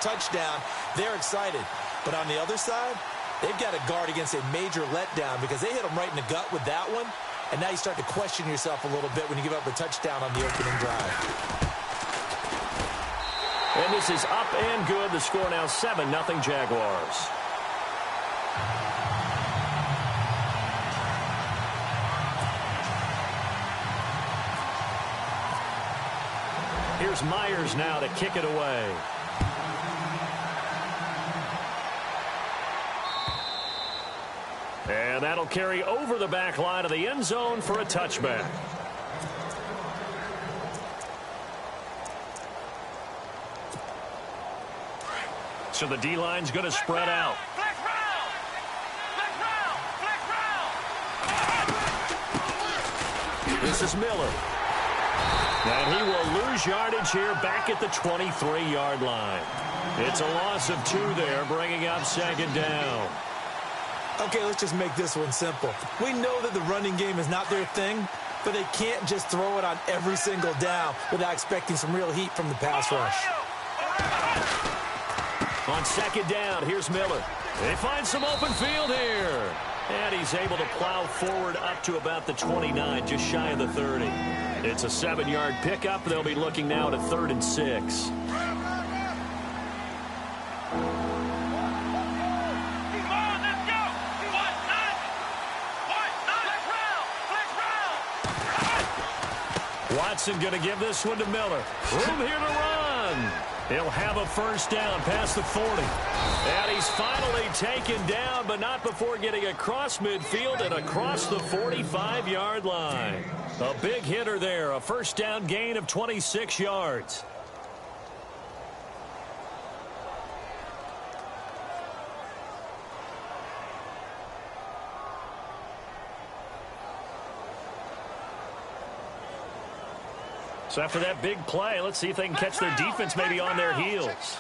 touchdown, they're excited. But on the other side, they've got to guard against a major letdown because they hit them right in the gut with that one. And now you start to question yourself a little bit when you give up a touchdown on the opening drive. And this is up and good. The score now 7-0 Jaguars. Here's Myers now to kick it away. And that'll carry over the back line of the end zone for a touchback. So the D-line's going to spread out. This is Miller. And he will lose yardage here back at the 23-yard line. It's a loss of 2 there, bringing up second down. Okay, let's just make this one simple. We know that the running game is not their thing, but they can't just throw it on every single down without expecting some real heat from the pass rush. On second down, here's Miller. They find some open field here. And he's able to plow forward up to about the 29, just shy of the 30. It's a 7-yard pickup. They'll be looking now at 3rd and 6. Watson going to give this one to Miller. Room here to run. He'll have a first down past the 40. And he's finally taken down, but not before getting across midfield and across the 45-yard line. A big hitter there, a first down gain of 26 yards. So after that big play, let's see if they can catch their defense maybe on their heels.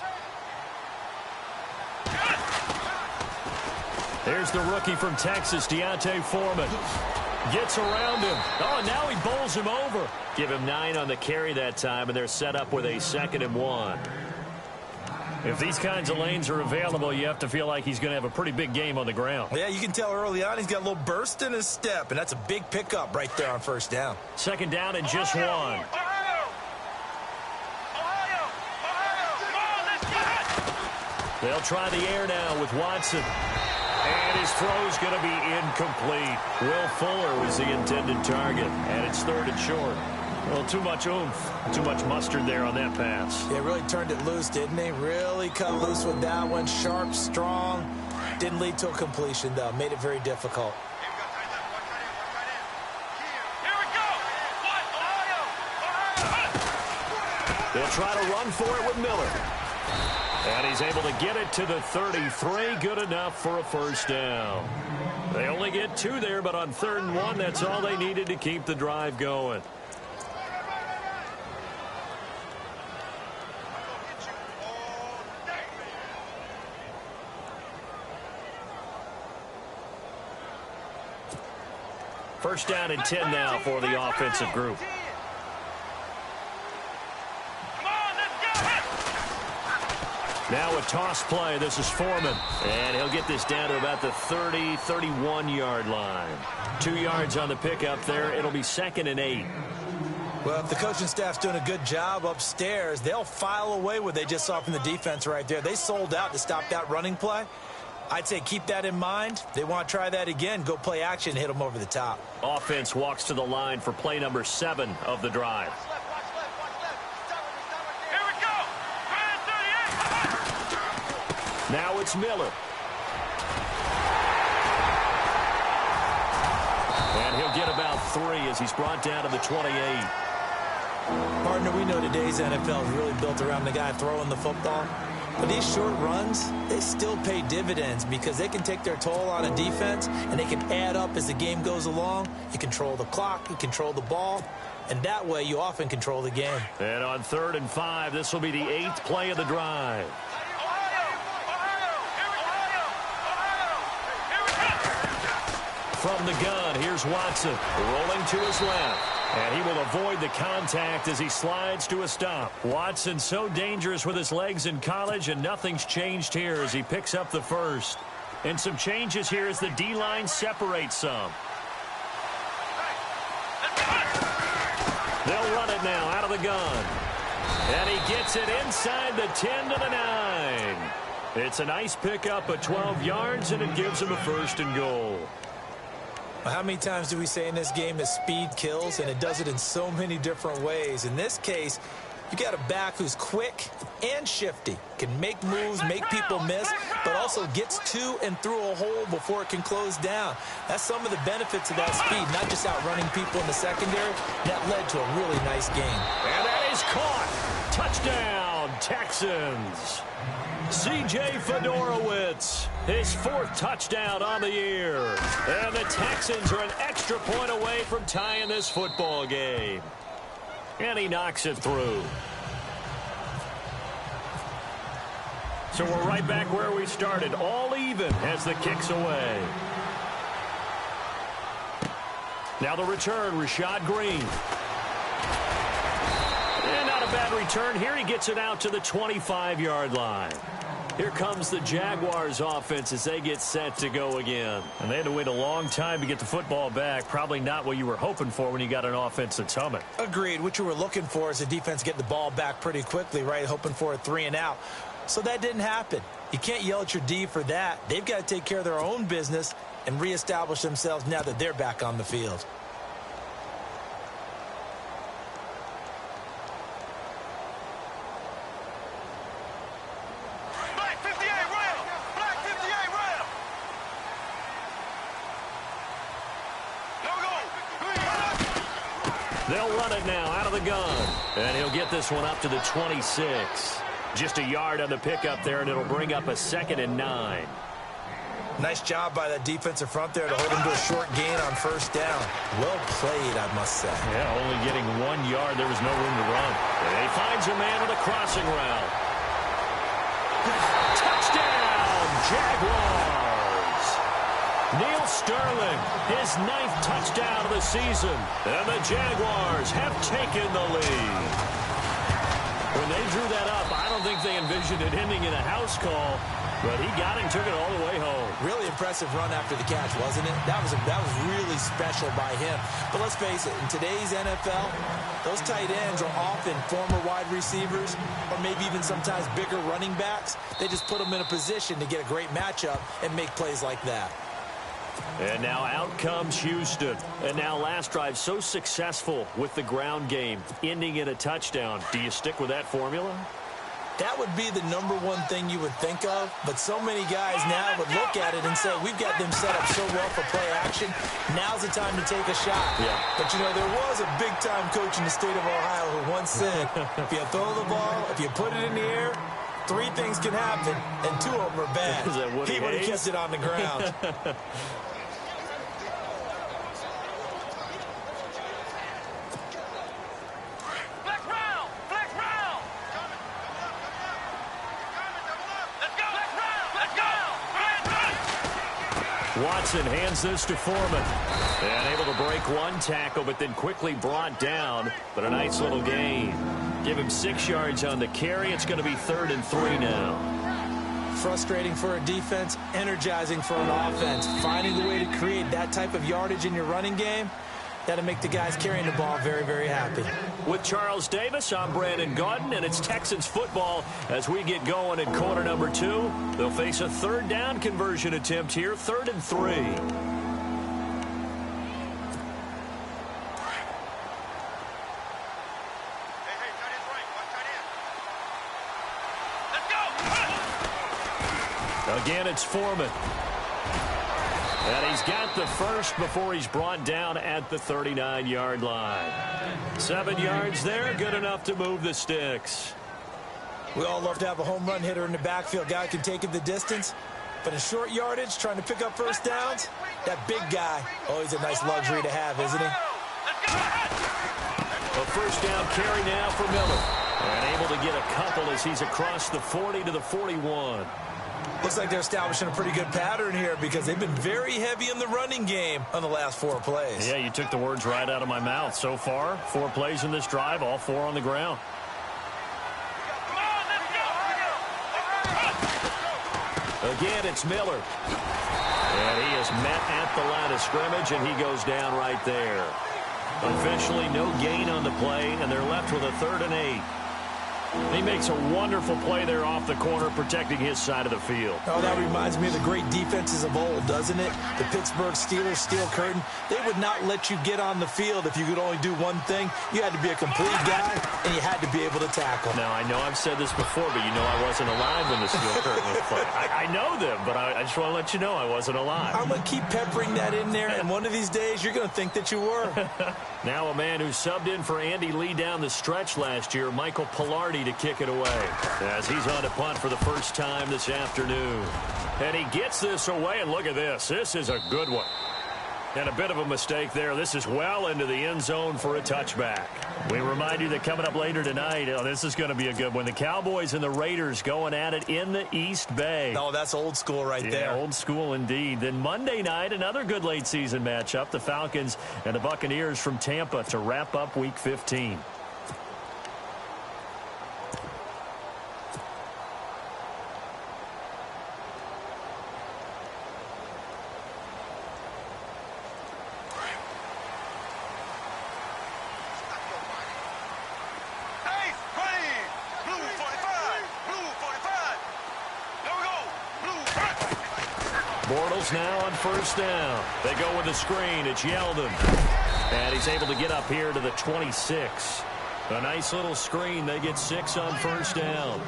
There's the rookie from Texas, Deontay Foreman. Gets around him. Oh, and now he bowls him over. Give him 9 on the carry that time, and they're set up with a 2nd and 1. If these kinds of lanes are available, you have to feel like he's going to have a pretty big game on the ground. Yeah, you can tell early on he's got a little burst in his step, and that's a big pickup right there on first down. Second down and just 1. They'll try the air now with Watson. And his throw's going to be incomplete. Will Fuller was the intended target, and it's 3rd and short. Well, too much oomph, too much mustard there on that pass. Yeah, really turned it loose, didn't he? Really cut loose with that one. Sharp, strong. Didn't lead to a completion, though. Made it very difficult. They'll try to run for it with Miller. And he's able to get it to the 33. Good enough for a first down. They only get 2 there, but on 3rd and 1, that's all they needed to keep the drive going. First down and 10 now for the offensive group. Now a toss play. This is Foreman. And he'll get this down to about the 30, 31-yard line. 2 yards on the pickup there. It'll be 2nd and 8. Well, if the coaching staff's doing a good job upstairs, they'll file away what they just saw from the defense right there. They sold out to stop that running play. I'd say keep that in mind. They want to try that again. Go play action, hit them over the top. Offense walks to the line for play number 7 of the drive. Now it's Miller. And he'll get about 3 as he's brought down to the 28. Partner, we know today's NFL is really built around the guy throwing the football. But these short runs, they still pay dividends because they can take their toll on a defense and they can add up as the game goes along. You control the clock, you control the ball, and that way you often control the game. And on 3rd and 5, this will be the 8th play of the drive. From the gun, here's Watson, rolling to his left. And he will avoid the contact as he slides to a stop. Watson so dangerous with his legs in college, and nothing's changed here as he picks up the first. And some changes here as the D-line separates some. They'll run it now out of the gun. And he gets it inside the 10 to the 9. It's a nice pickup of 12 yards, and it gives him a 1st and goal. Well, how many times do we say in this game that speed kills, and it does it in so many different ways? In this case, you got a back who's quick and shifty, can make moves, make people miss, but also gets to and through a hole before it can close down. That's some of the benefits of that speed, not just outrunning people in the secondary. That led to a really nice game. And that is caught. Touchdown, Texans. C.J. Fedorowicz, his 4th touchdown on the year. And the Texans are an extra point away from tying this football game. And he knocks it through. So we're right back where we started, all even as the kick's away. Now the return, Rashad Green. And not a bad return here. He gets it out to the 25-yard line. Here comes the Jaguars offense as they get set to go again. And they had to wait a long time to get the football back. Probably not what you were hoping for when you got an offense that's humming. Agreed. What you were looking for is the defense getting the ball back pretty quickly, right? Hoping for a 3 and out. So that didn't happen. You can't yell at your D for that. They've got to take care of their own business and reestablish themselves now that they're back on the field. They'll run it now out of the gun. And he'll get this one up to the 26. Just a yard on the pickup there, and it'll bring up a 2nd and 9. Nice job by that defensive front there to hold him to a short gain on 1st down. Well played, I must say. Yeah, only getting 1 yard. There was no room to run. And he finds a man with a crossing route. Touchdown, Jaguars! Neil Sterling, his 9th touchdown of the season. And the Jaguars have taken the lead. When they drew that up, I don't think they envisioned it ending in a house call, but he got it and took it all the way home. Really impressive run after the catch, wasn't it? That was really special by him. But let's face it, in today's NFL, those tight ends are often former wide receivers or maybe even sometimes bigger running backs. They just put them in a position to get a great matchup and make plays like that. And now out comes Houston. And now last drive so successful with the ground game, ending in a touchdown. Do you stick with that formula? That would be the #1 thing you would think of, but so many guys now would look at it and say, we've got them set up so well for play action. Now's the time to take a shot. Yeah. But, you know, there was a big-time coach in the state of Ohio who once said, if you throw the ball, if you put it in the air, 3 things can happen, and 2 of them are bad. He would have kept it on the ground. Watson hands this to Foreman. And able to break 1 tackle, but then quickly brought down. But a nice little gain. Give him 6 yards on the carry. It's going to be 3rd and 3 now. Frustrating for a defense, energizing for an offense. Finding the way to create that type of yardage in your running game, that'll make the guys carrying the ball very, very happy. With Charles Davis, I'm Brandon Gaudin, and it's Texans football as we get going in quarter number 2. They'll face a 3rd down conversion attempt here, 3rd and 3. Again, it's Foreman. And he's got the first before he's brought down at the 39-yard line. 7 yards there, good enough to move the sticks. We all love to have a home run hitter in the backfield. Guy can take it the distance. But in short yardage, trying to pick up 1st downs, that big guy, always a nice luxury to have, isn't he? A 1st down carry now for Miller. And able to get a couple as he's across the 40 to the 41. Looks like they're establishing a pretty good pattern here because they've been very heavy in the running game on the last 4 plays. Yeah, you took the words right out of my mouth. So far, 4 plays in this drive, all 4 on the ground. Again, it's Miller. And he is met at the line of scrimmage, and he goes down right there. Officially, no gain on the play, and they're left with a 3rd and 8. He makes a wonderful play there off the corner, protecting his side of the field. Oh, that reminds me of the great defenses of old, doesn't it? The Pittsburgh Steelers, steel curtain. They would not let you get on the field if you could only do one thing. You had to be a complete guy, and you had to be able to tackle. Now, I know I've said this before, but you know I wasn't alive when the steel curtain was played. I know them, but I just want to let you know I wasn't alive. I'm going to keep peppering that in there, and one of these days you're going to think that you were. Now a man who subbed in for Andy Lee down the stretch last year, Michael Pilardi, to kick it away as he's on to punt for the first time this afternoon. And he gets this away, and look at this. This is a good one. And a bit of a mistake there. This is well into the end zone for a touchback. We remind you that coming up later tonight, this is going to be a good one. The Cowboys and the Raiders going at it in the East Bay. Oh, that's old school right there. Old school indeed. Then Monday night, another good late season matchup. The Falcons and the Buccaneers from Tampa to wrap up Week 15. Now on 1st down. They go with the screen. It's Yeldon. And he's able to get up here to the 26. A nice little screen. They get 6 on 1st down.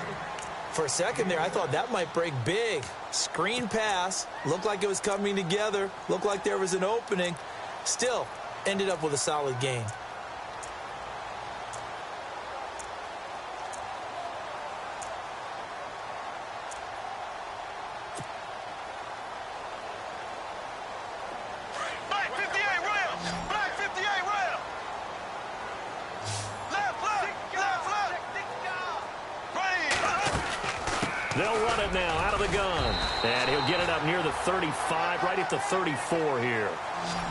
For a second there, I thought that might break big. Screen pass. Looked like it was coming together. Looked like there was an opening. Still, ended up with a solid gain. They'll run it now out of the gun. And he'll get it up near the 35, right at the 34 here.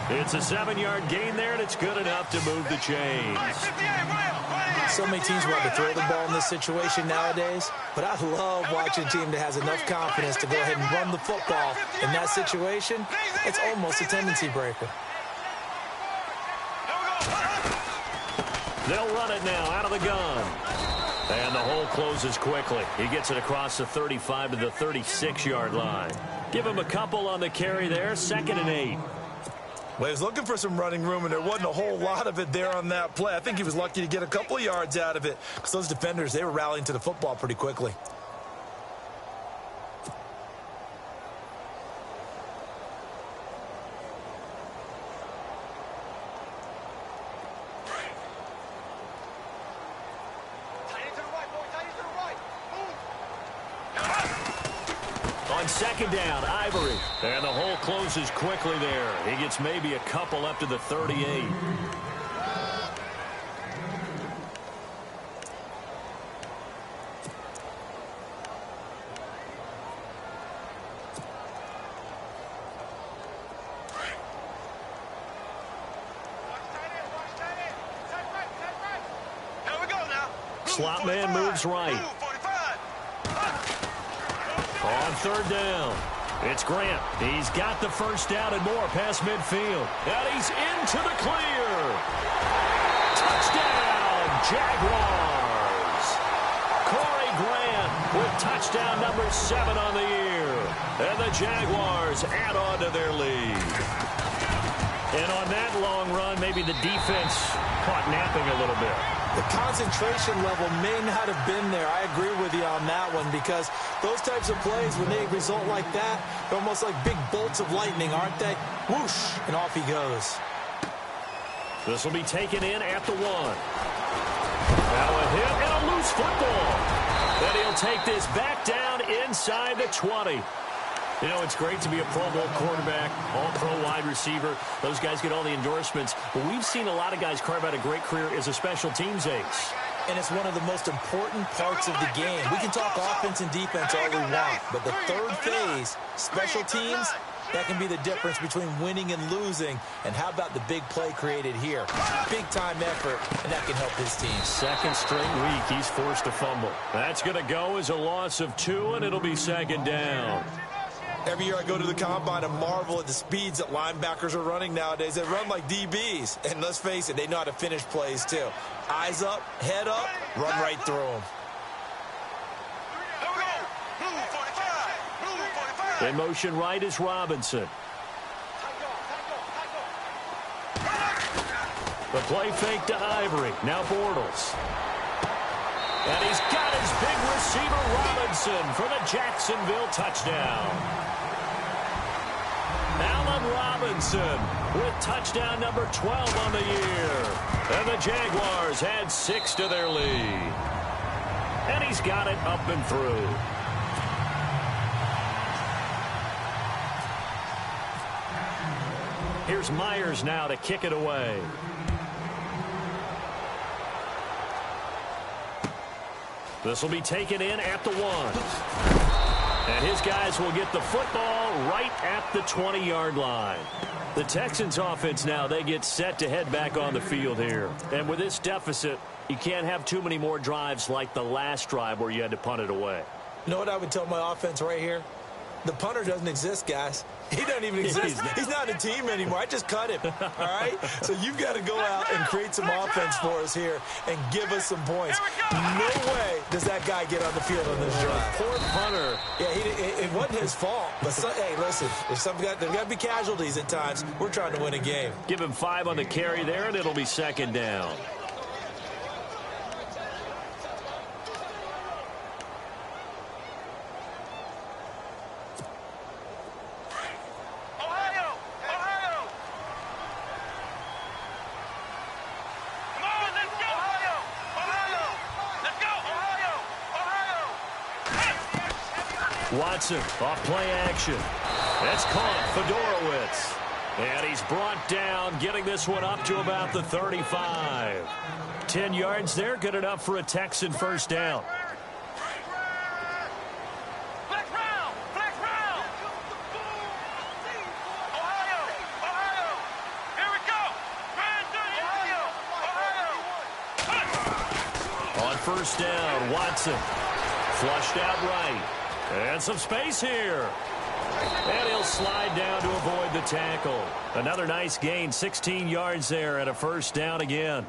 It's a 7-yard gain there, and it's good enough to move the chains. So many teams want to throw the ball in this situation nowadays, but I love watching a team that has enough confidence to go ahead and run the football. In that situation, it's almost a tendency breaker. They'll run it now out of the gun. And the hole closes quickly. He gets it across the 35 to the 36-yard line. Give him a couple on the carry there. 2nd and 8. Well, he was looking for some running room, and there wasn't a whole lot of it there on that play. I think he was lucky to get a couple of yards out of it because those defenders, they were rallying to the football pretty quickly. On 2nd down, Ivory. And the hole closes quickly there. He gets maybe a couple up to the 38. Slot man moves right. On 3rd down, it's Grant. He's got the 1st down and more past midfield. And he's into the clear. Touchdown, Jaguars. Corey Grant with touchdown number 7 on the year. And the Jaguars add on to their lead. And on that long run, maybe the defense caught napping a little bit. The concentration level may not have been there. I agree with you on that one because those types of plays, when they result like that, they're almost like big bolts of lightning, aren't they? Whoosh, and off he goes. This will be taken in at the 1. Now a hit and a loose football. Then he'll take this back down inside the 20. You know, it's great to be a Pro Bowl quarterback, all-pro wide receiver. Those guys get all the endorsements. But we've seen a lot of guys carve out a great career as a special teams ace. And it's one of the most important parts of the game. We can talk offense and defense all we want, but the third phase, special teams, that can be the difference between winning and losing. And how about the big play created here? Big-time effort, and that can help his team. Second straight week, he's forced a fumble. That's going to go as a loss of 2, and it'll be second down. Every year I go to the combine and marvel at the speeds that linebackers are running nowadays. They run like DBs. And let's face it, they know how to finish plays too. Eyes up, head up, run right through them. In motion right is Robinson. The play fake to Ivory. Now Bortles. And he's got his big receiver Robinson for the Jacksonville touchdown. Allen Robinson with touchdown number 12 on the year. And the Jaguars add 6 to their lead. And he's got it up and through. Here's Myers now to kick it away. This will be taken in at the 1. And his guys will get the football right at the 20-yard line. The Texans offense now, they get set to head back on the field here. And with this deficit, you can't have too many more drives like the last drive where you had to punt it away. You know what I would tell my offense right here? The punter doesn't exist, guys. He doesn't even exist. He's not a team anymore. I just cut him, all right? So you've got to go out and create some offense for us here and give us some points. No way does that guy get on the field on this drive. Poor punter. Yeah, it wasn't his fault. But, hey, listen, there's got to be casualties at times. We're trying to win a game. Give him 5 on the carry there, and it'll be second down. Watson off play action. That's caught. Fedorowicz. And he's brought down, getting this one up to about the 35. 10 yards there, good enough for a Texan first down. On first down, Watson. Flushed out right. And some space here. And he'll slide down to avoid the tackle. Another nice gain, 16 yards there, and a first down again.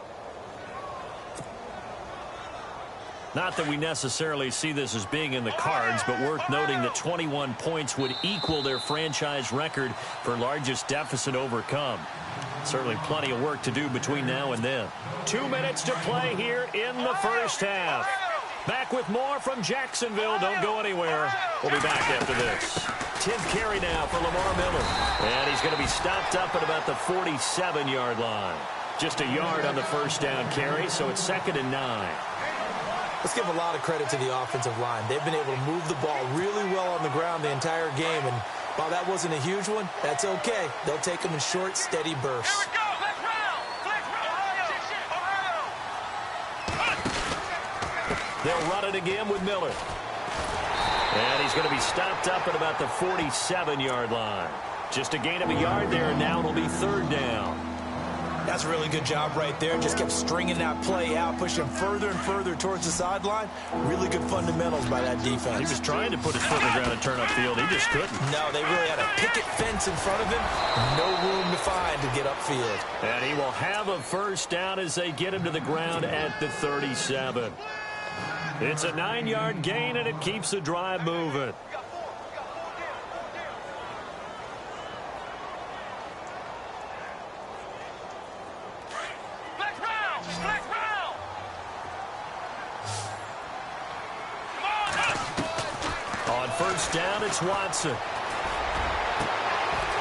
Not that we necessarily see this as being in the cards, but worth noting that 21 points would equal their franchise record for largest deficit overcome. Certainly plenty of work to do between now and then. 2 minutes to play here in the first half. Back with more from Jacksonville. Don't go anywhere. We'll be back after this. 10th carry now for Lamar Miller. And he's going to be stopped up at about the 47-yard line. Just a yard on the first down carry, so it's 2nd and 9. Let's give a lot of credit to the offensive line. They've been able to move the ball really well on the ground the entire game. And while that wasn't a huge one, that's okay. They'll take them in short, steady bursts. They'll run it again with Miller. And he's going to be stopped up at about the 47-yard line. Just a gain of a yard there, and now it'll be 3rd down. That's a really good job right there. Just kept stringing that play out, pushing further and further towards the sideline. Really good fundamentals by that defense. He was trying to put his foot in the ground and turn upfield. He just couldn't. No, they really had a picket fence in front of him. No room to find to get upfield. And he will have a first down as they get him to the ground at the 37. It's a 9-yard gain, and it keeps the drive moving. On first down, it's Watson.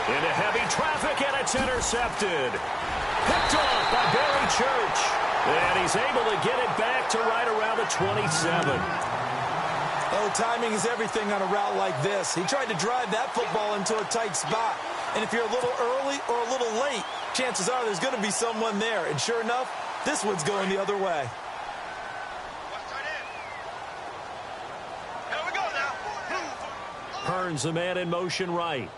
Into heavy traffic, and it's intercepted. Picked off by Barry Church. And he's able to get it back to right around the 27. Oh, timing is everything on a route like this. He tried to drive that football into a tight spot. And if you're a little early or a little late, chances are there's going to be someone there. And sure enough, this one's going the other way. turns the man in motion right.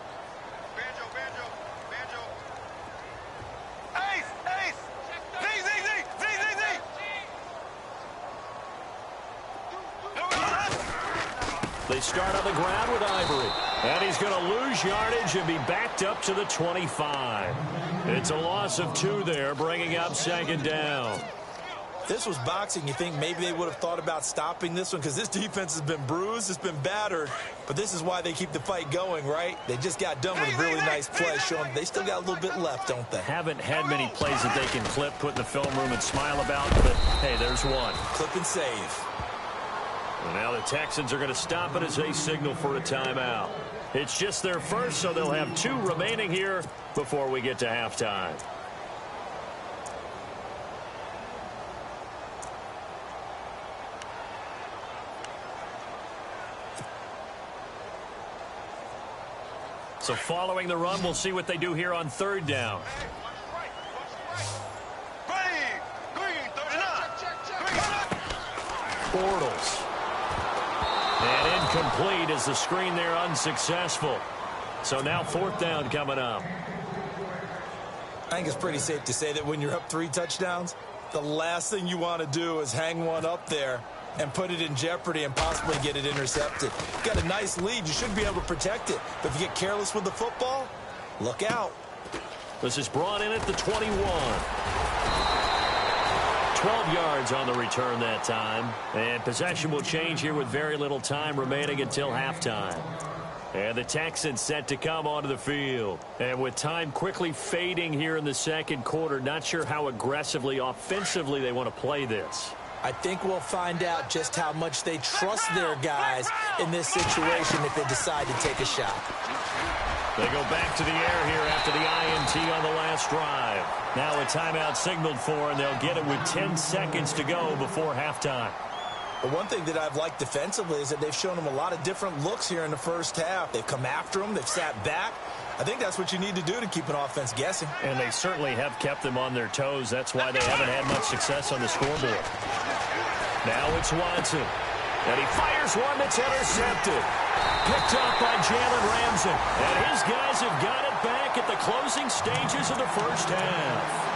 They start on the ground with Ivory. And he's going to lose yardage and be backed up to the 25. It's a loss of 2 there, bringing up second down. If this was boxing, you think maybe they would have thought about stopping this one, because this defense has been bruised, it's been battered, but this is why they keep the fight going, right? They just got done with a really nice play, showing they still got a little bit left, don't they? Haven't had many plays that they can clip, put in the film room and smile about, but hey, there's one. Clip and save. And now the Texans are going to stop it as they signal for a timeout. It's just their first, so they'll have 2 remaining here before we get to halftime. So following the run, we'll see what they do here on 3rd down. Bortles. And incomplete as the screen there unsuccessful. So now 4th down coming up. I think it's pretty safe to say that when you're up 3 touchdowns, the last thing you want to do is hang one up there and put it in jeopardy and possibly get it intercepted. You've got a nice lead. You should be able to protect it. But if you get careless with the football, look out. This is brought in at the 21. 12 yards on the return that time. And possession will change here with very little time remaining until halftime. And the Texans set to come onto the field. And with time quickly fading here in the second quarter, not sure how aggressively, offensively they want to play this. I think we'll find out just how much they trust their guys in this situation if they decide to take a shot. They go back to the air here after the INT on the last drive. Now a timeout signaled for, and they'll get it with 10 seconds to go before halftime. But one thing that I've liked defensively is that they've shown them a lot of different looks here in the first half. They've come after them. They've sat back. I think that's what you need to do to keep an offense guessing. And they certainly have kept them on their toes. That's why they haven't had much success on the scoreboard. Now it's Watson. And he fires one that's intercepted. Picked off by Jalen Ramsey. And his guys have got it back at the closing stages of the first half.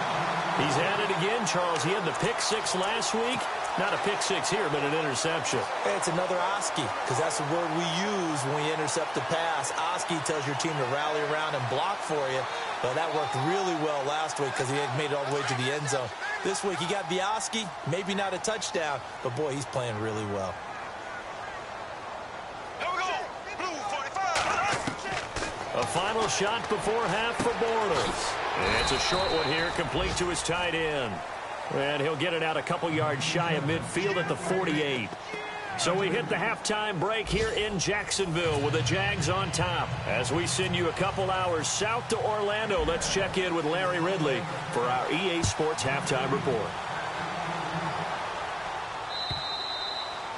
He's at it again, Charles. He had the pick 6 last week. Not a pick 6 here, but an interception. Hey, it's another Oski, because that's the word we use when we intercept a pass. Oski tells your team to rally around and block for you. But that worked really well last week because he had made it all the way to the end zone. This week he got the Oski, maybe not a touchdown, but boy, he's playing really well. A final shot before half for Bortles. And it's a short one here, complete to his tight end. And he'll get it out a couple yards shy of midfield at the 48. So we hit the halftime break here in Jacksonville with the Jags on top. As we send you a couple hours south to Orlando, let's check in with Larry Ridley for our EA Sports Halftime Report.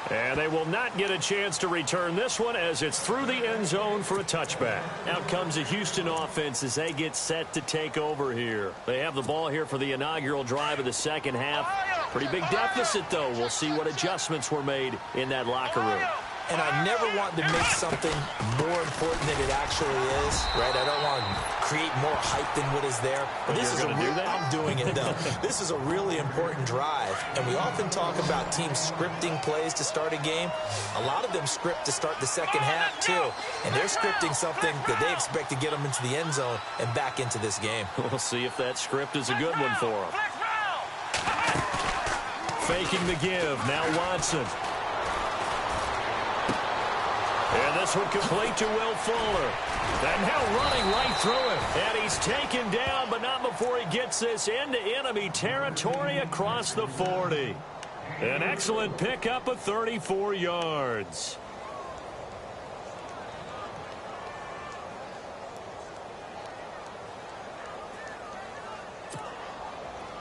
And they will not get a chance to return this one as it's through the end zone for a touchback. Out comes the Houston offense as they get set to take over here. They have the ball here for the inaugural drive of the second half. Pretty big deficit, though. We'll see what adjustments were made in that locker room. And I never want to make something more important than it actually is, right? I don't want to create more hype than what is there. But this is I'm doing it, though. This is a really important drive. And we often talk about teams scripting plays to start a game. A lot of them script to start the second half, too. And they're scripting something that they expect to get them into the end zone and back into this game. We'll see if that script is a good one for them. Faking the give. Now Watson. And this one complete to Will Fuller. And now running right through him. And he's taken down, but not before he gets this into enemy territory across the 40. An excellent pickup of 34 yards.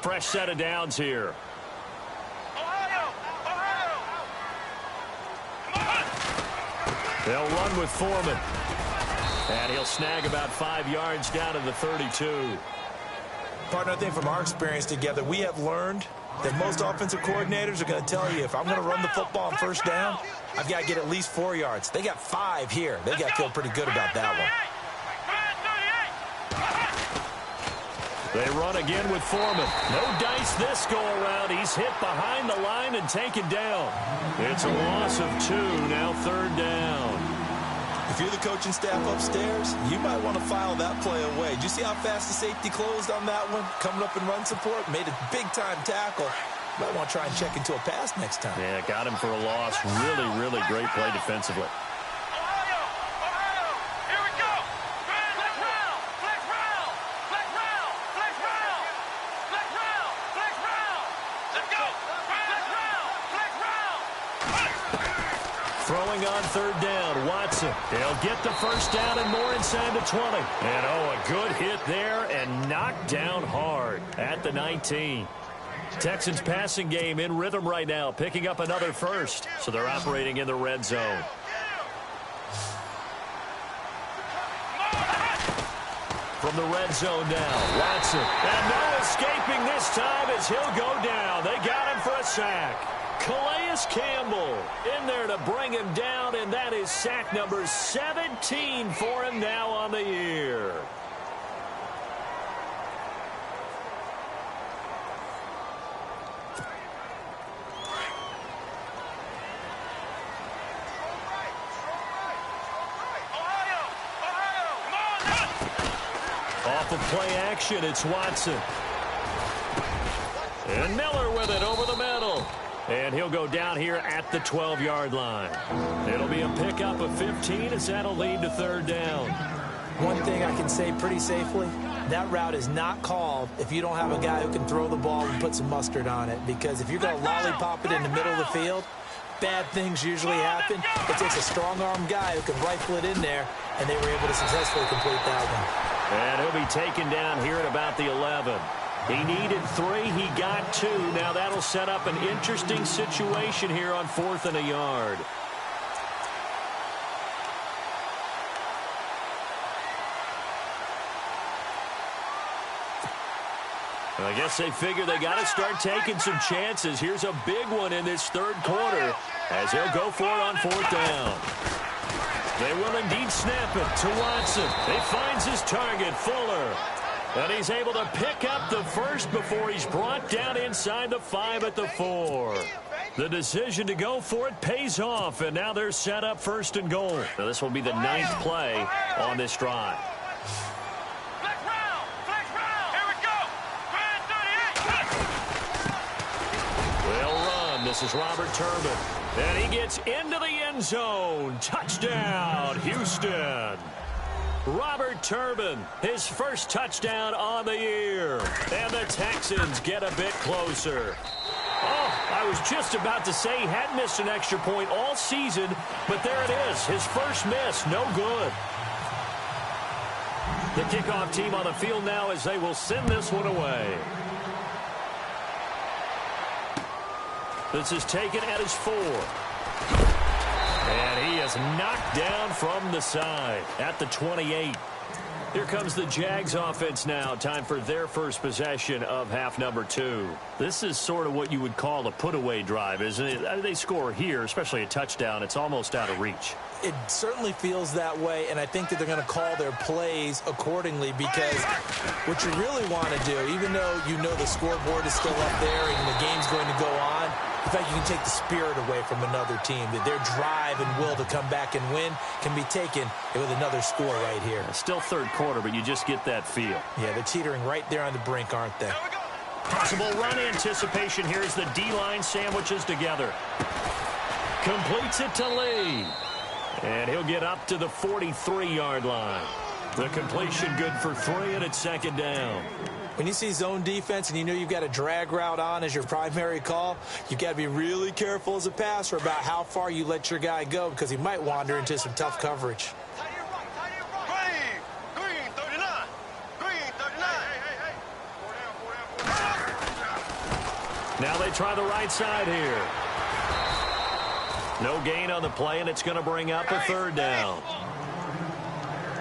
Fresh set of downs here. They'll run with Foreman. And he'll snag about 5 yards down to the 32. Partner, I think from our experience together, we have learned that most offensive coordinators are going to tell you, if I'm going to run the football on first down, I've got to get at least 4 yards. They got 5 here. They got to feel pretty good about that one. They run again with Foreman. No dice this go-around. He's hit behind the line and taken down. It's a loss of 2, now 3rd down. If you're the coaching staff upstairs, you might want to file that play away. Did you see how fast the safety closed on that one? Coming up in run support, made a big-time tackle. Might want to try and check into a pass next time. Yeah, got him for a loss. Really, really great play defensively. Throwing on 3rd down, Watson. He'll get the first down and more inside the 20. And, oh, a good hit there and knocked down hard at the 19. Texans passing game in rhythm right now, picking up another first. So they're operating in the red zone. From the red zone now, Watson. And no escaping this time as he'll go down. They got him for a sack. Calais Campbell in there to bring him down, and that is sack number 17 for him now on the year. Off of play action, it's Watson. And Miller with it over the middle. And he'll go down here at the 12-yard line. It'll be a pickup of 15 as that'll lead to 3rd down. One thing I can say pretty safely, that route is not called if you don't have a guy who can throw the ball and put some mustard on it. Because if you're going to lollipop it in the middle of the field, bad things usually happen. It takes a strong-arm guy who can rifle it in there, and they were able to successfully complete that one. And he'll be taken down here at about the 11. He needed 3. He got 2. Now that'll set up an interesting situation here on 4th and a yard. I guess they figure they got to start taking some chances. Here's a big one in this 3rd quarter as he'll go for it on 4th down. They will indeed snap it to Watson. He finds his target, Fuller. And he's able to pick up the first before he's brought down inside the 5 at the 4. The decision to go for it pays off, and now they're set up 1st and goal. Now this will be the 9th play on this drive. They'll run. This is Robert Turbin. And he gets into the end zone. Touchdown, Houston. Robert Turbin, his first touchdown on the year. And the Texans get a bit closer. Oh, I was just about to say he hadn't missed an extra point all season, but there it is, his first miss, no good. The kickoff team on the field now as they will send this one away. This is taken at his 4. And he is knocked down from the side at the 28. Here comes the Jags offense now. Time for their first possession of half number 2. This is sort of what you would call a put-away drive, isn't it? They score here, especially a touchdown. It's almost out of reach. It certainly feels that way, and I think that they're going to call their plays accordingly because what you really want to do, even though you know the scoreboard is still up there and the game's going to go on, in fact, you can take the spirit away from another team. That their drive and will to come back and win can be taken with another score right here. Still 3rd quarter, but you just get that feel. Yeah, they're teetering right there on the brink, aren't they? Possible run anticipation here as the D-line sandwiches together. Completes it to Lee. And he'll get up to the 43-yard line. The completion good for 3, and it's 2nd down. When you see zone defense and you know you've got a drag route on as your primary call, you've got to be really careful as a passer about how far you let your guy go because he might wander into some tough coverage. Now they try the right side here. No gain on the play, and it's going to bring up a 3rd down.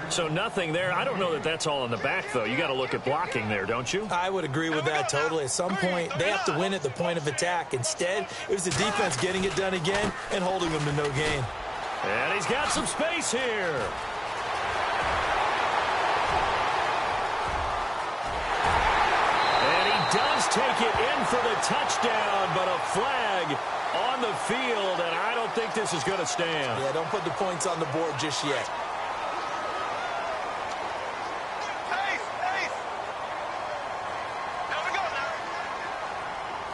So nothing there. I don't know that that's all in the back, though. You got to look at blocking there, don't you? I would agree with that totally. At some point, they have to win at the point of attack. Instead, it was the defense getting it done again and holding them to no gain. And he's got some space here. And he does take it in for the touchdown, but a flag on the field, and I don't think this is going to stand. Yeah, don't put the points on the board just yet.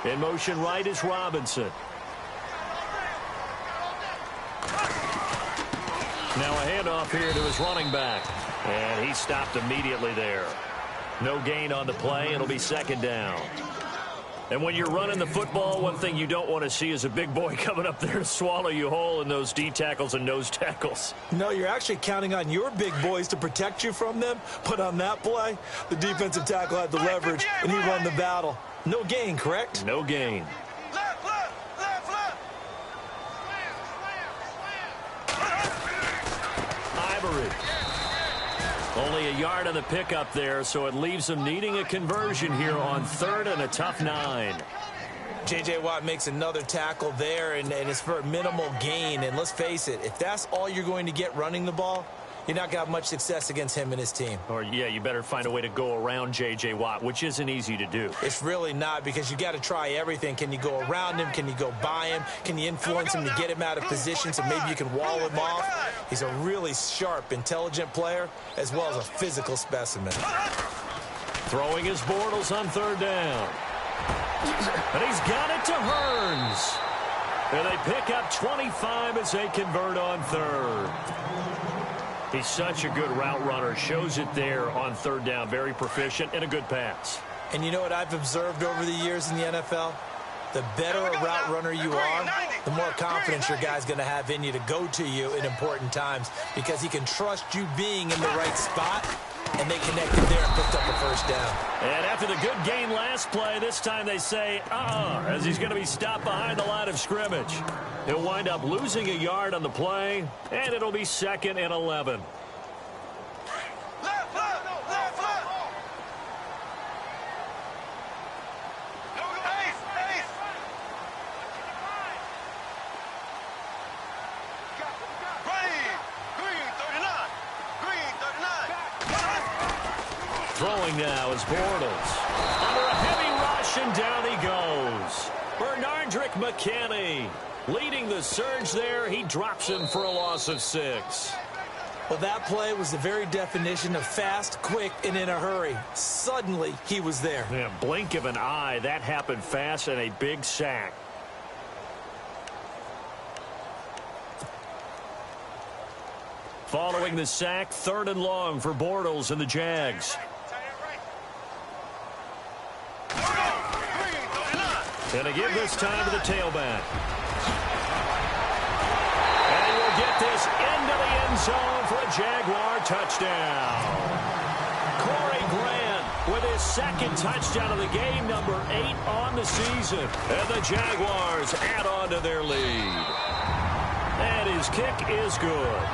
In motion right is Robinson. Now a handoff here to his running back. And he stopped immediately there. No gain on the play. It'll be second down. And when you're running the football, one thing you don't want to see is a big boy coming up there to swallow you whole in those D tackles and nose tackles. No, you're actually counting on your big boys to protect you from them. But on that play, the defensive tackle had the leverage, and he won the battle. No gain, correct? No gain. Ivory. Only a yard on the pickup there, so it leaves them needing a conversion here on 3rd and a tough 9. J.J. Watt makes another tackle there, and it's for a minimal gain. And let's face it, if that's all you're going to get running the ball, you're not going to have much success against him and his team. Or, yeah, you better find a way to go around J.J. Watt, which isn't easy to do. It's really not, because you got to try everything. Can you go around him? Can you go by him? Can you influence him to get him out of position so maybe you can wall him off? He's a really sharp, intelligent player, as well as a physical specimen. Throwing his Bortles on 3rd down. And he's got it to Hearns. And they pick up 25 as they convert on 3rd. He's such a good route runner. Shows it there on 3rd down. Very proficient and a good pass. And you know what I've observed over the years in the NFL? The better a route runner you are, the more confidence your guy's going to have in you to go to you in important times, because he can trust you being in the right spot, and they connected there and picked up a 1st down. And after the good gain last play, this time they say, as he's going to be stopped behind the line of scrimmage. He'll wind up losing a yard on the play, and it'll be 2nd and 11. Throwing now is Bortles. Under a heavy rush, and down he goes. Bernardrick McKinney leading the surge there. He drops him for a loss of 6. Well, that play was the very definition of fast, quick, and in a hurry. Suddenly, he was there. Yeah, blink of an eye. That happened fast, and a big sack. Following the sack, 3rd and long for Bortles and the Jags. And a give this time to the tailback. And he will get this into the end zone for a Jaguar touchdown. Corey Grant with his 2nd touchdown of the game, number 8 on the season. And the Jaguars add on to their lead. And his kick is good.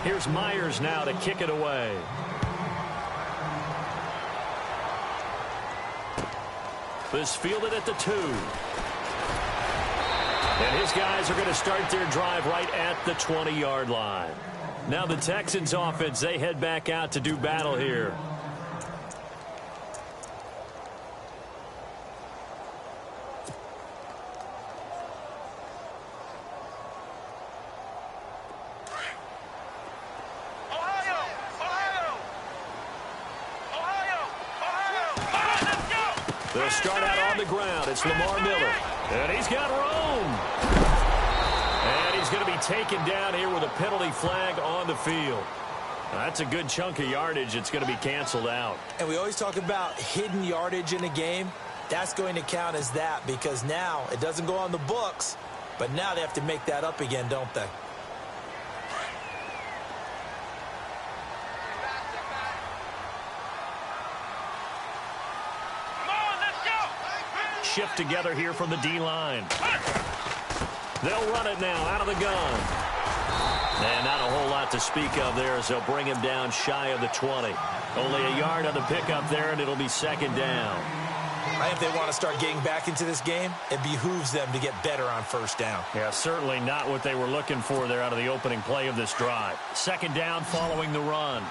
Here's Myers now to kick it away. This fielded at the 2. And his guys are going to start their drive right at the 20-yard line. Now the Texans offense, they head back out to do battle here. They'll start out on the ground. It's Lamar Miller. And he's got room. And he's going to be taken down here with a penalty flag on the field. Now, that's a good chunk of yardage. It's going to be canceled out. And we always talk about hidden yardage in a game. That's going to count as that, because now it doesn't go on the books, but now they have to make that up again, don't they? shift together here from the D-line. They'll run it now out of the gun. And not a whole lot to speak of there as they'll bring him down shy of the 20. Only a yard on the pickup there, and it'll be second down. I think if they want to start getting back into this game, it behooves them to get better on first down. Yeah, certainly not what they were looking for there out of the opening play of this drive. Second down following the run.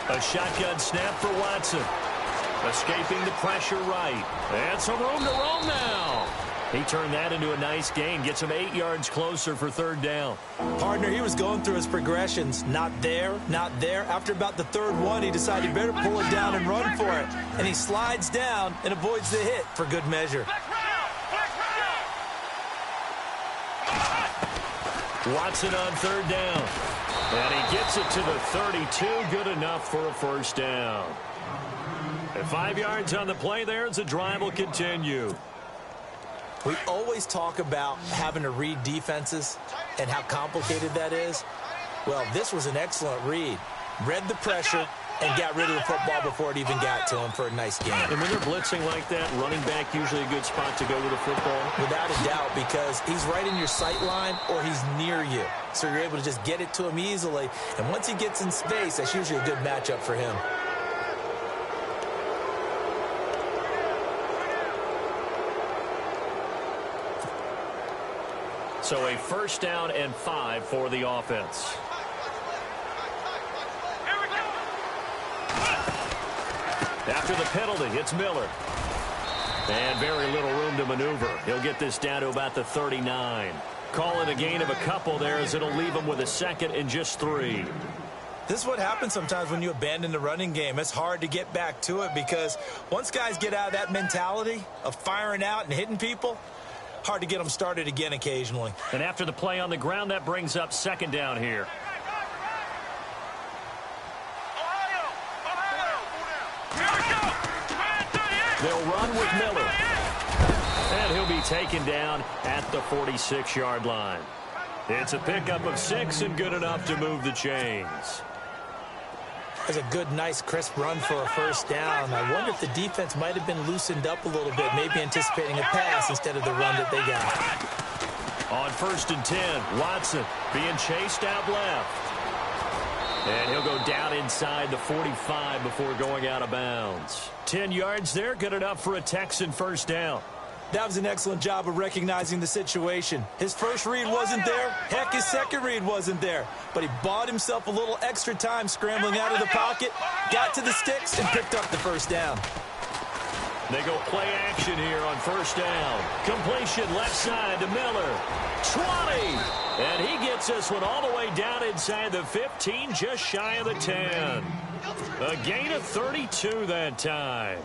A shotgun snap for Watson. Escaping the pressure right. And some room to roam now. He turned that into a nice gain. Gets him 8 yards closer for third down. Partner, he was going through his progressions. Not there, not there. After about the third one, he decided he better pull it down and run for it. And he slides down and avoids the hit for good measure. Watson on third down. And he gets it to the 32. Good enough for a first down. And 5 yards on the play there as the drive will continue. We always talk about having to read defenses and how complicated that is. Well, this was an excellent read. Read the pressure and got rid of the football before it even got to him for a nice game. And when they're blitzing like that, running back usually a good spot to go with the football? Without a doubt, because he's right in your sight line or he's near you. So you're able to just get it to him easily. And once he gets in space, that's usually a good matchup for him. So a first down and 5 for the offense. After the penalty, it's Miller. And very little room to maneuver. He'll get this down to about the 39. Call it a gain of a couple there as it'll leave him with a second and just 3. This is what happens sometimes when you abandon the running game. It's hard to get back to it because once guys get out of that mentality of firing out and hitting people, hard to get them started again occasionally. And after the play on the ground, that brings up second down here. They'll run with Miller. And he'll be taken down at the 46-yard line. It's a pickup of 6 and good enough to move the chains. That's a good, nice, crisp run for a first down. I wonder if the defense might have been loosened up a little bit, maybe anticipating a pass instead of the run that they got. On 1st and 10, Watson being chased out left. And he'll go down inside the 45 before going out of bounds. 10 yards there, good enough for a Texan first down. That was an excellent job of recognizing the situation. His first read wasn't there. Heck, his second read wasn't there. But he bought himself a little extra time scrambling out of the pocket, got to the sticks, and picked up the first down. They go play action here on first down. Completion left side to Miller. 20! And he gets this one all the way down inside the 15, just shy of the 10. A gain of 32 that time.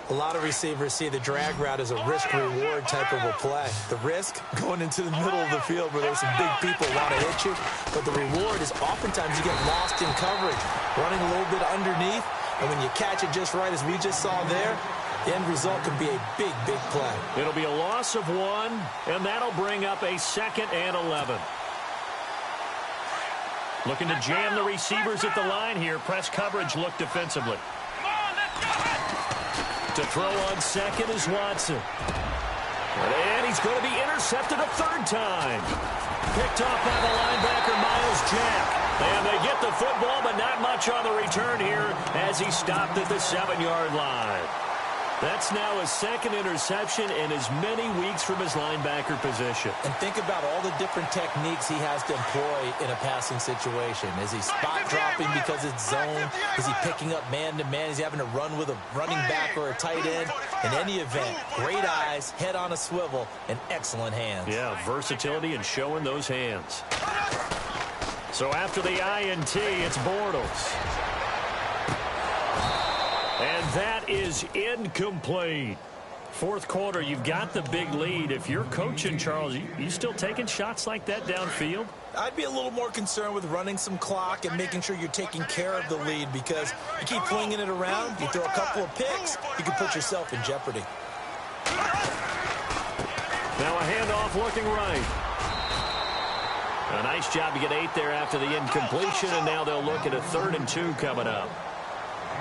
A lot of receivers see the drag route as a risk-reward type of a play. The risk, going into the middle of the field where there's some big people want to hit you. But the reward is oftentimes you get lost in coverage, running a little bit underneath. And when you catch it just right, as we just saw there, the end result can be a big, big play. It'll be a loss of 1, and that'll bring up a 2nd and 11. Looking to jam the receivers at the line here. Press coverage look defensively. To throw on second is Watson. And he's going to be intercepted a third time. Picked off by the linebacker, Miles Jack. And they get the football, but not much on the return here as he stopped at the 7-yard line. That's now his 2nd interception in as many weeks from his linebacker position. And think about all the different techniques he has to employ in a passing situation. Is he spot dropping because it's zone? Is he picking up man-to-man? Is he having to run with a running back or a tight end? In any event, great eyes, head on a swivel, and excellent hands. Yeah, versatility and showing those hands. So after the INT, it's Bortles. And that is incomplete. Fourth quarter, you've got the big lead. If you're coaching, Charles, you still taking shots like that downfield? I'd be a little more concerned with running some clock and making sure you're taking care of the lead because you keep flinging it around, you throw a couple of picks, you can put yourself in jeopardy. Now a handoff looking right. A nice job to get 8 there after the incompletion, and now they'll look at a 3rd and 2 coming up.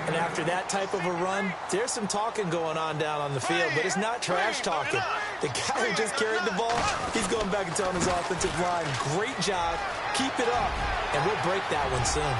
And after that type of a run, there's some talking going on down on the field, but it's not trash talking. The guy who just carried the ball, he's going back and telling his offensive line, great job, keep it up, and we'll break that one soon.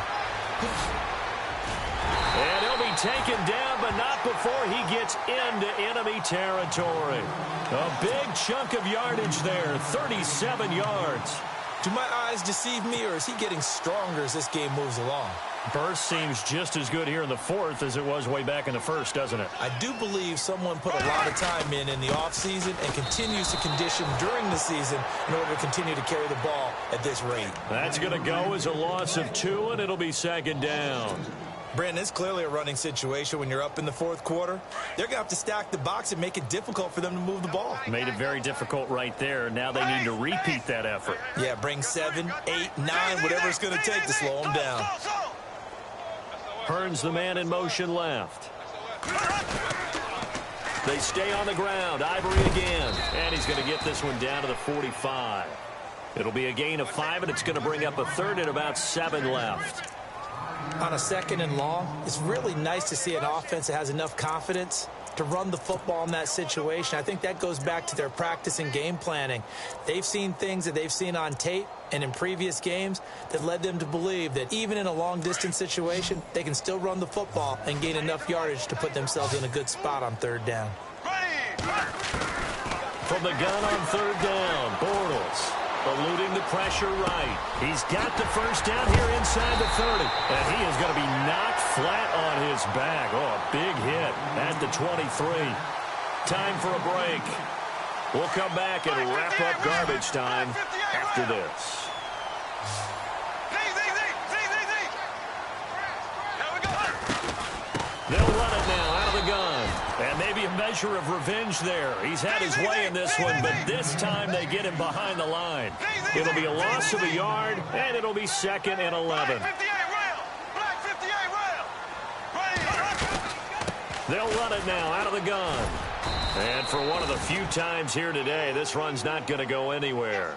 And he'll be taken down, but not before he gets into enemy territory. A big chunk of yardage there, 37 yards. Do my eyes deceive me, or is he getting stronger as this game moves along? Burst seems just as good here in the 4th as it was way back in the 1st, doesn't it? I do believe someone put a lot of time in the offseason and continues to condition during the season in order to continue to carry the ball at this rate. That's going to go as a loss of 2, and it'll be 2nd down. Brandon, it's clearly a running situation when you're up in the 4th quarter. They're going to have to stack the box and make it difficult for them to move the ball. Made it very difficult right there. Now they need to repeat that effort. Yeah, bring 7, 8, 9, whatever it's going to take to slow them down. Hearns the man in motion left. They stay on the ground. Ivory again. And he's going to get this one down to the 45. It'll be a gain of 5, and it's going to bring up a 3rd and about 7 left. On a 2nd and long, it's really nice to see an offense that has enough confidence to run the football in that situation. I think that goes back to their practice and game planning. They've seen things that they've seen on tape and in previous games that led them to believe that even in a long-distance situation, they can still run the football and gain enough yardage to put themselves in a good spot on 3rd down. From the gun on 3rd down, Bortles eluding the pressure right. He's got the 1st down here inside the 30. And he is going to be knocked flat on his back. Oh, a big hit at the 23. Time for a break. We'll come back and wrap up garbage time after this. They'll run it now out of the gun. And maybe a measure of revenge there. He's had his way in this one, but this time they get him behind the line. It'll be a loss of a yard, and it'll be 2nd and 11. They'll run it now out of the gun. And for one of the few times here today, this run's not going to go anywhere.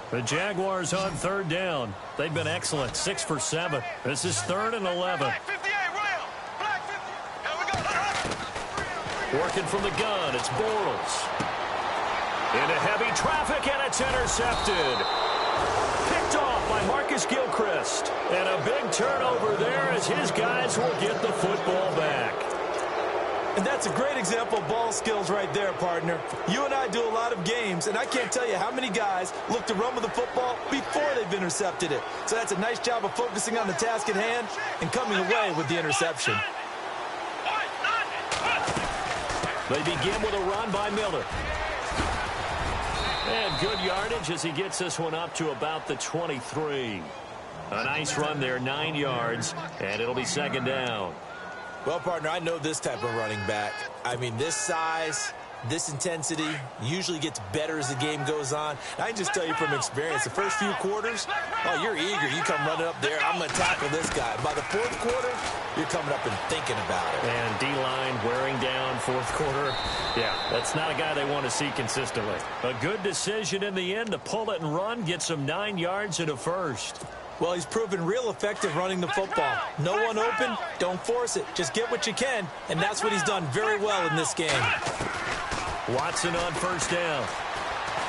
The Jaguars on 3rd down. They've been excellent, 6 for 7. This is 3rd and 11. Working from the gun, it's Bortles. Into heavy traffic, and it's intercepted. Picked off by Marcus Gilchrist. And a big turnover there as his guys will get the football back. And that's a great example of ball skills right there, partner. You and I do a lot of games, and I can't tell you how many guys look to run with the football before they've intercepted it. So that's a nice job of focusing on the task at hand and coming away with the interception. They begin with a run by Miller. And good yardage as he gets this one up to about the 23. A nice run there, 9 yards, and it'll be 2nd down. Well, partner, I know this type of running back. I mean, this size, this intensity usually gets better as the game goes on. I can just tell you from experience, the first few quarters, oh, you're eager. You come running up there, I'm going to tackle this guy. By the 4th quarter, you're coming up and thinking about it. And D-line wearing down 4th quarter. Yeah, that's not a guy they want to see consistently. A good decision in the end to pull it and run, get some 9 yards and a 1st. Well, he's proven real effective running the football. No one open, don't force it. Just get what you can, and that's what he's done very well in this game. Watson on 1st down.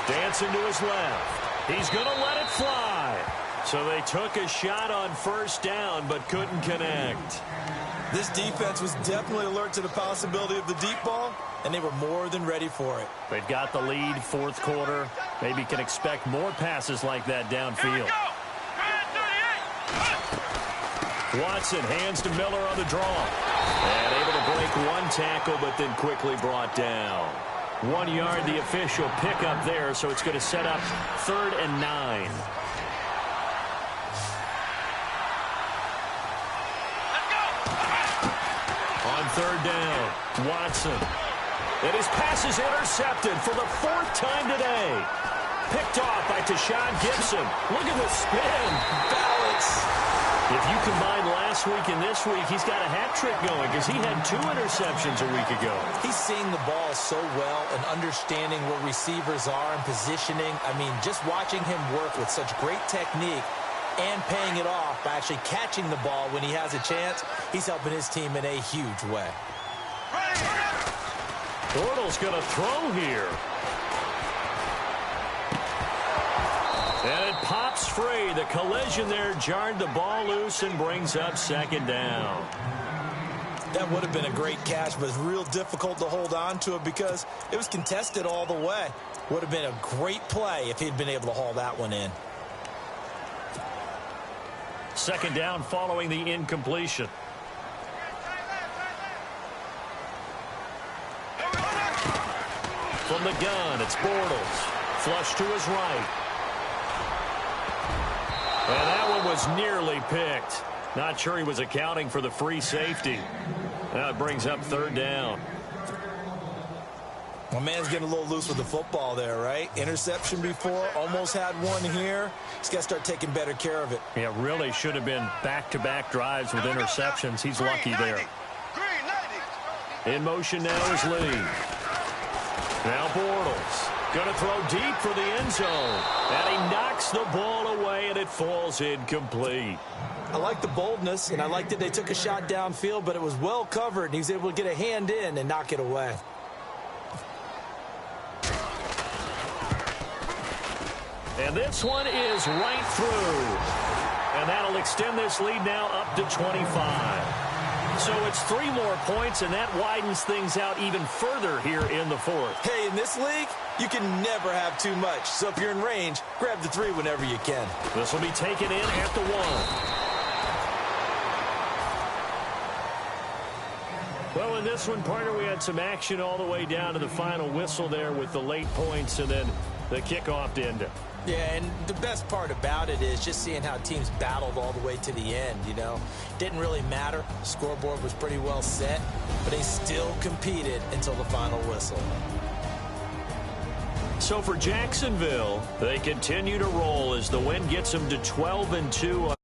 Dancing to his left. He's going to let it fly. So they took a shot on 1st down, but couldn't connect. This defense was definitely alert to the possibility of the deep ball, and they were more than ready for it. They've got the lead, 4th quarter. Maybe can expect more passes like that downfield. Watson hands to Miller on the draw. And able to break one tackle, but then quickly brought down. 1 yard, the official pickup there, so it's going to set up 3rd and 9. On 3rd down, Watson. And his pass is intercepted for the 4th time today. Picked off by Tashawn Gibson. Look at the spin. Balance. If you combine last week and this week, he's got a hat trick going because he had 2 interceptions a week ago. He's seeing the ball so well and understanding where receivers are and positioning. I mean, just watching him work with such great technique and paying it off by actually catching the ball when he has a chance, he's helping his team in a huge way. Bortles going to throw here. And it pops free. The collision there jarred the ball loose and brings up 2nd down. That would have been a great catch, but it's real difficult to hold on to it because it was contested all the way. Would have been a great play if he'd been able to haul that one in. 2nd down following the incompletion. From the gun, it's Bortles. Flush to his right. And that one was nearly picked. Not sure he was accounting for the free safety. Now it brings up 3rd down. My man's getting a little loose with the football there, right? Interception before, almost had one here. He's got to start taking better care of it. Yeah, really should have been back-to-back drives with interceptions. He's lucky there. In motion now is Lee. Now Bortles. Going to throw deep for the end zone. And he knocks the ball away, and it falls incomplete. I like the boldness, and I like that they took a shot downfield, but it was well covered, and he was able to get a hand in and knock it away. And this one is right through. And that'll extend this lead now up to 25. So it's 3 more points, and that widens things out even further here in the 4th. Hey, in this league, you can never have too much. So if you're in range, grab the 3 whenever you can. This will be taken in at the 1. Well, in this one, partner, we had some action all the way down to the final whistle there with the late points and then the kickoff to end it. Yeah, and the best part about it is just seeing how teams battled all the way to the end, you know. Didn't really matter. Scoreboard was pretty well set, but they still competed until the final whistle. So for Jacksonville, they continue to roll as the win gets them to 12-2.